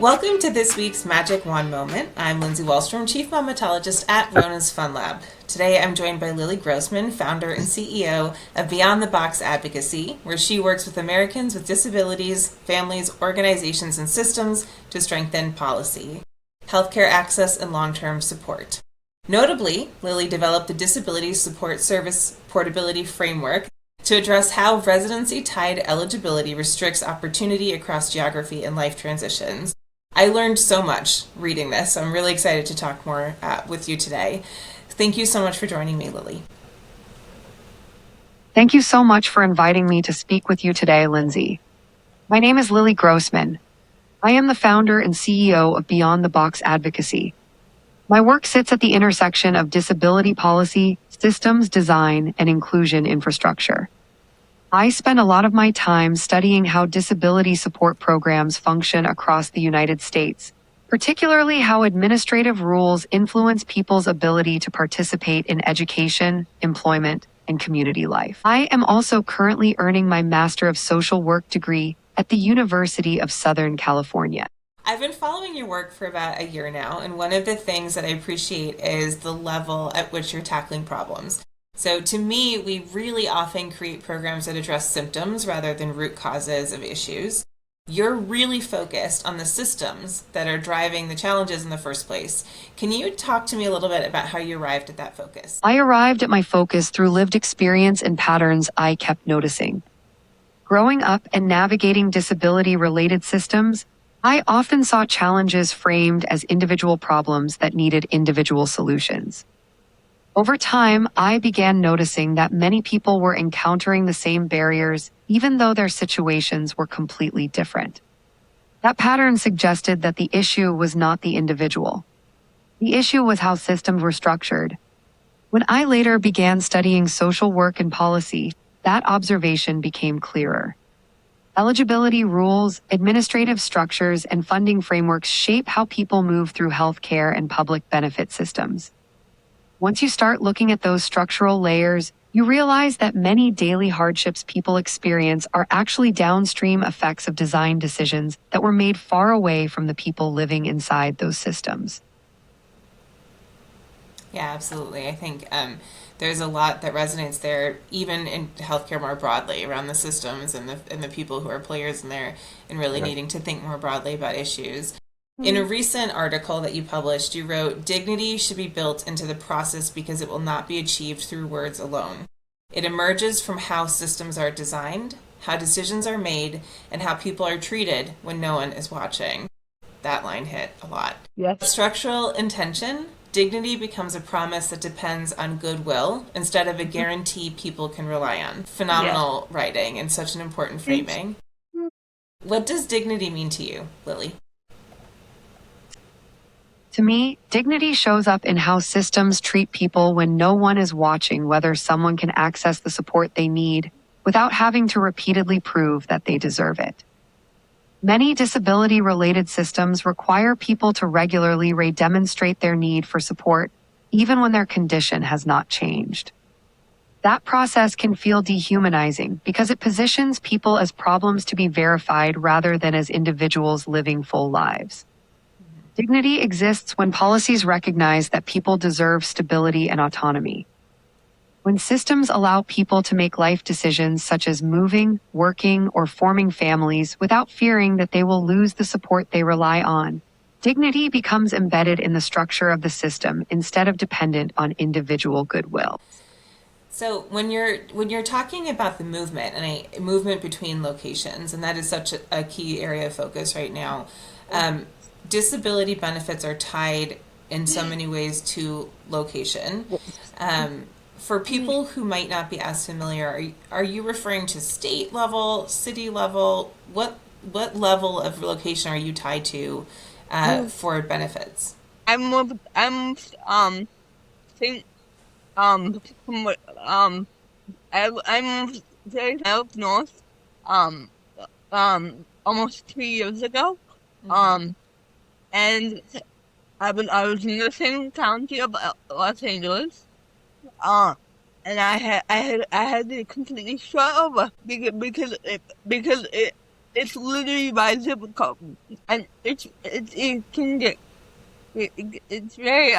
Welcome to this week's Magic Wand Moment. I'm Lindsey Wahlstrom, Chief Mamatologist at Rona's Fun Lab. Today I'm joined by Lilly Grossman, founder and CEO of Beyond the Box Advocacy, where she works with Americans with disabilities, families, organizations, and systems to strengthen policy, healthcare access, and long-term support. Notably, Lilly developed the Disability Support Service Portability Framework to address how residency-tied eligibility restricts opportunity across geography and life transitions. I learned so much reading this, so I'm really excited to talk more with you today. Thank you so much for joining me, Lilly. Thank you so much for inviting me to speak with you today, Lindsey. My name is Lilly Grossman. I am the founder and CEO of Beyond the Box Advocacy. My work sits at the intersection of disability policy, systems design, and inclusion infrastructure. I spend a lot of my time studying how disability support programs function across the United States, particularly how administrative rules influence people's ability to participate in education, employment, and community life. I am also currently earning my Master of Social Work degree at the University of Southern California. I've been following your work for about a year now, and one of the things that I appreciate is the level at which you're tackling problems. So to me, we really often create programs that address symptoms rather than root causes of issues. You're really focused on the systems that are driving the challenges in the first place. Can you talk to me a little bit about how you arrived at that focus? I arrived at my focus through lived experience and patterns I kept noticing. Growing up and navigating disability-related systems, I often saw challenges framed as individual problems that needed individual solutions. Over time, I began noticing that many people were encountering the same barriers, even though their situations were completely different. That pattern suggested that the issue was not the individual. The issue was how systems were structured. When I later began studying social work and policy, that observation became clearer. Eligibility rules, administrative structures, and funding frameworks shape how people move through healthcare and public benefit systems. Once you start looking at those structural layers, you realize that many daily hardships people experience are actually downstream effects of design decisions that were made far away from the people living inside those systems. Yeah, absolutely. I think there's a lot that resonates there, even in healthcare more broadly, around the systems and the people who are players in there, and really needing to think more broadly about issues. In a recent article that you published, you wrote, "Dignity should be built into the process because it will not be achieved through words alone. It emerges from how systems are designed, how decisions are made, and how people are treated when no one is watching." That line hit a lot. Yes. Structural intention, dignity becomes a promise that depends on goodwill instead of a guarantee people can rely on. Phenomenal writing and such an important framing. What does dignity mean to you, Lilly? To me, dignity shows up in how systems treat people when no one is watching whether someone can access the support they need without having to repeatedly prove that they deserve it. Many disability-related systems require people to regularly demonstrate their need for support, even when their condition has not changed. That process can feel dehumanizing because it positions people as problems to be verified rather than as individuals living full lives. Dignity exists when policies recognize that people deserve stability and autonomy. When systems allow people to make life decisions such as moving, working, or forming families without fearing that they will lose the support they rely on, dignity becomes embedded in the structure of the system instead of dependent on individual goodwill. So when you're talking about the movement and a movement between locations, and that is such a key area of focus right now, disability benefits are tied in so many ways to location. For people who might not be as familiar, are you referring to state level, city level? What level of location are you tied to for benefits? I'm think I'm very up north almost 2 years ago. And I was in the same county of Los Angeles. And I had to completely start over because it's literally by zip code, and it can get it's very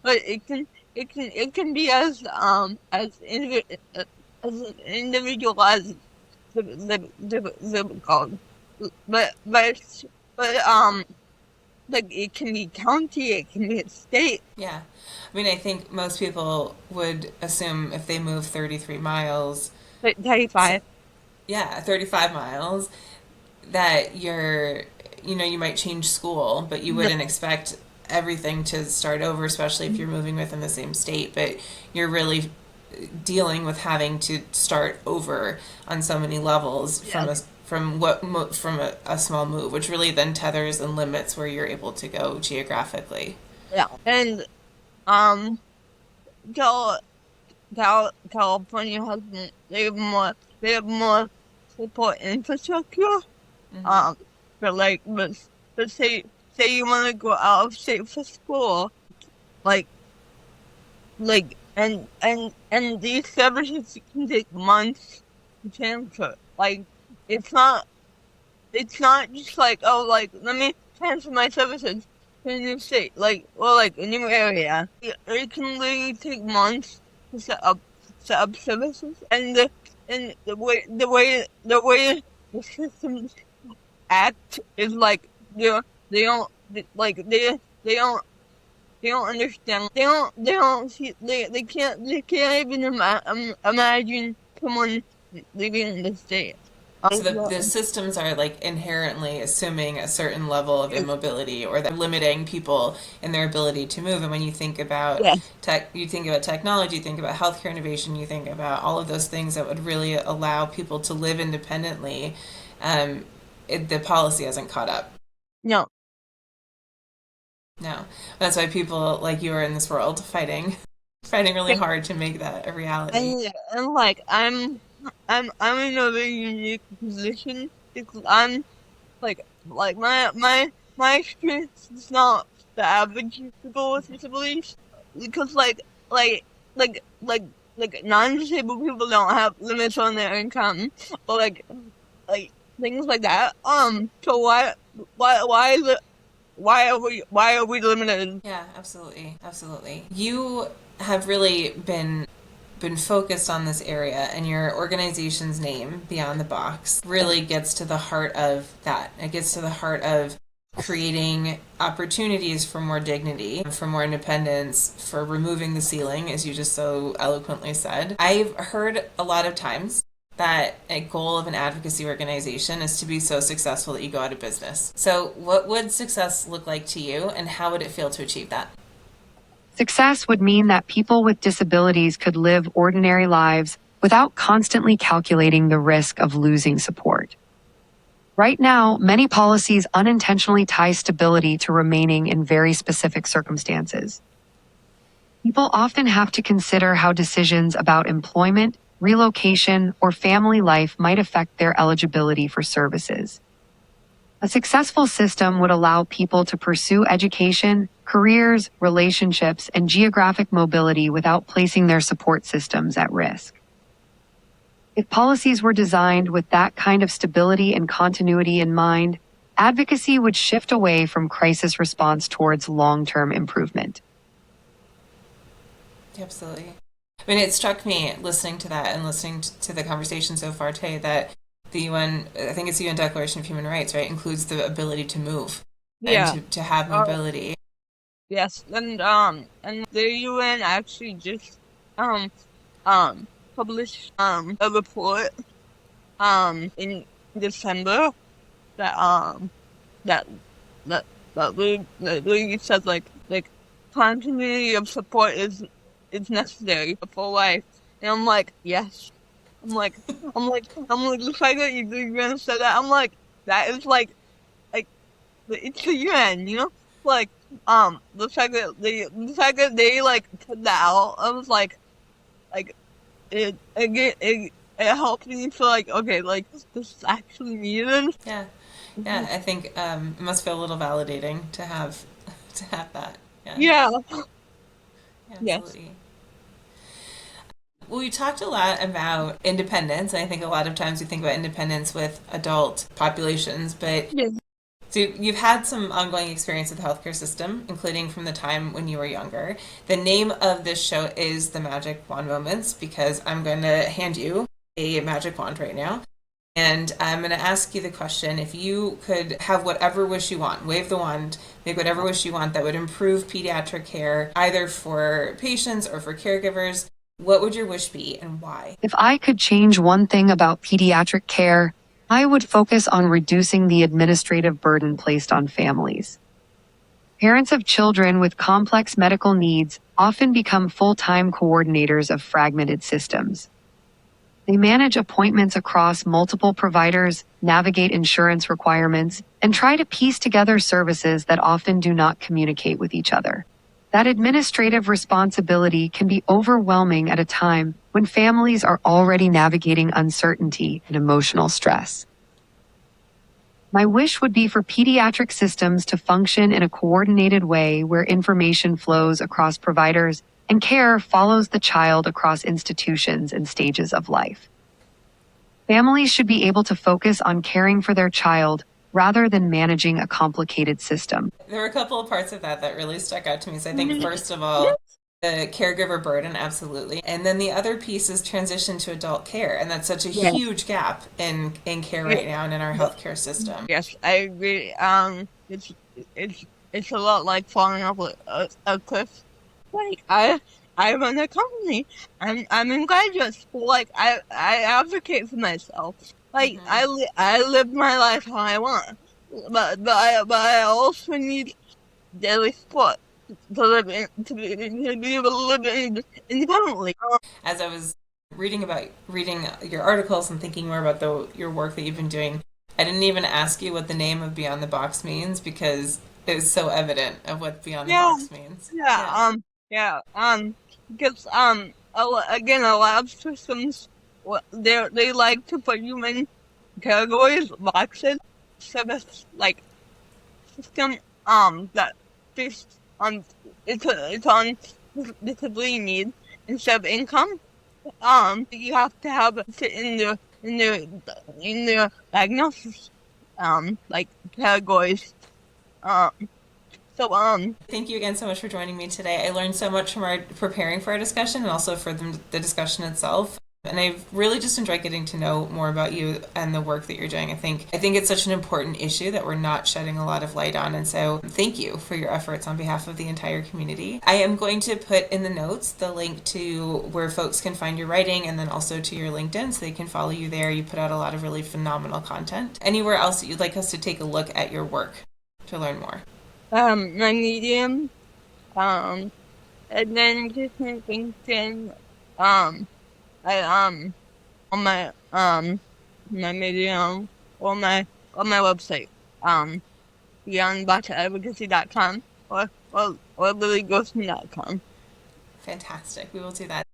but it can be as an individual as zip code, but like it can be county, it can be state. Yeah. I mean, I think most people would assume if they move 33 miles, But so, 35. yeah, 35 miles, that you might change school, but you No, wouldn't expect everything to start over, especially if you're moving within the same state. But you're really dealing with having to start over on so many levels yes, from a small move, which really then tethers and limits where you're able to go geographically. yeah, and um, Cal, California has they have more support infrastructure. Hmm. Um, but like, but say you want to go out of state for school, like and these services can take months to transfer. Like, it's not it's not just like, oh, like, let me transfer my services to a new state, like, or like a new area. It can literally take months to set up services, and the way the systems act is like they don't like they don't understand. They don't see. They can't even imagine someone living in the state. So the Um, systems are like inherently assuming a certain level of immobility, or they're limiting people in their ability to move. And when you think about yeah, tech, you think about technology, you think about healthcare innovation, you think about all of those things that would really allow people to live independently. The policy hasn't caught up. no, No, that's why people like you are in this world fighting really hard to make that a reality. and like I'm in a very unique position because I'm like my experience is not the average people with disabilities, because like like like non-disabled people don't have limits on their income, or like things like that. So why are we limited? Yeah, absolutely, absolutely. You have really been focused on this area, and your organization's name, Beyond the Box, really gets to the heart of that. It gets to the heart of creating opportunities for more dignity, for more independence, for removing the ceiling, as you just so eloquently said. I've heard a lot of times that a goal of an advocacy organization is to be so successful that you go out of business. So, what would success look like to you, and how would it feel to achieve that? Success would mean that people with disabilities could live ordinary lives without constantly calculating the risk of losing support. Right now, many policies unintentionally tie stability to remaining in very specific circumstances. People often have to consider how decisions about employment, relocation, or family life might affect their eligibility for services. A successful system would allow people to pursue education, careers, relationships, and geographic mobility without placing their support systems at risk. If policies were designed with that kind of stability and continuity in mind, advocacy would shift away from crisis response towards long-term improvement. Absolutely. I mean, it struck me listening to that and listening to the conversation so far today that the UN, I think it's the UN Declaration of Human Rights, right, includes the ability to move and Yeah. to have Uh, mobility. yes, and the UN actually just um um published a report in December that that that that really says like continuity of support is necessary for life. And I'm like, yes. I'm like I'm like the fact that the UN said that, I'm like, that is like it's the UN, like the fact that they like put that out, I was like it helped me to like, okay, like this is actually needed. Yeah, yeah. I think it must feel a little validating to have to have that. Yeah, Yeah. Yes. absolutely. Well, we talked a lot about independence, and I think a lot of times we think about independence with adult populations, but Yes. so you've had some ongoing experience with the healthcare system, including from the time when you were younger. The name of this show is The Magic Wand Moments because I'm going to hand you a magic wand right now. And I'm going to ask you the question, if you could have whatever wish you want, wave the wand, make whatever wish you want that would improve pediatric care, either for patients or for caregivers, what would your wish be and why? If I could change one thing about pediatric care, I would focus on reducing the administrative burden placed on families. Parents of children with complex medical needs often become full-time coordinators of fragmented systems. They manage appointments across multiple providers, navigate insurance requirements, and try to piece together services that often do not communicate with each other. That administrative responsibility can be overwhelming at a time when families are already navigating uncertainty and emotional stress. My wish would be for pediatric systems to function in a coordinated way where information flows across providers and care follows the child across institutions and stages of life. Families should be able to focus on caring for their child rather than managing a complicated system. There were a couple of parts of that that really stuck out to me. So I think, first of all, the caregiver burden, absolutely. And then the other piece is transition to adult care. And that's such a huge gap in care right now and in our healthcare system. Yes, I agree. It's a lot like falling off a cliff. Like I run a company. I'm in graduate school. Like I advocate for myself. Like I live my life how I want. But I also need daily support to live to be able to live independently. As I was reading your articles and thinking more about your work that you've been doing, I didn't even ask you what the name of Beyond the Box means because it was so evident of what Beyond the Box means. Because again, a lot of systems they like to put you in categories, boxes, service like system that based on it's on disability need instead of income. You have to have it in the diagnosis like categories. Thank you again so much for joining me today. I learned so much from preparing for our discussion and also for the discussion itself. And I've really just enjoyed getting to know more about you and the work that you're doing. I think it's such an important issue that we're not shedding a lot of light on. And so thank you for your efforts on behalf of the entire community. I am going to put in the notes the link to where folks can find your writing and then also to your LinkedIn so they can follow you there. You put out a lot of really phenomenal content. Anywhere else that you'd like us to take a look at your work to learn more? My Medium, and then just my LinkedIn, I on my my Medium or my website, beyondboxadvocacy.com or LillyGrossman.com. Fantastic. We will do that.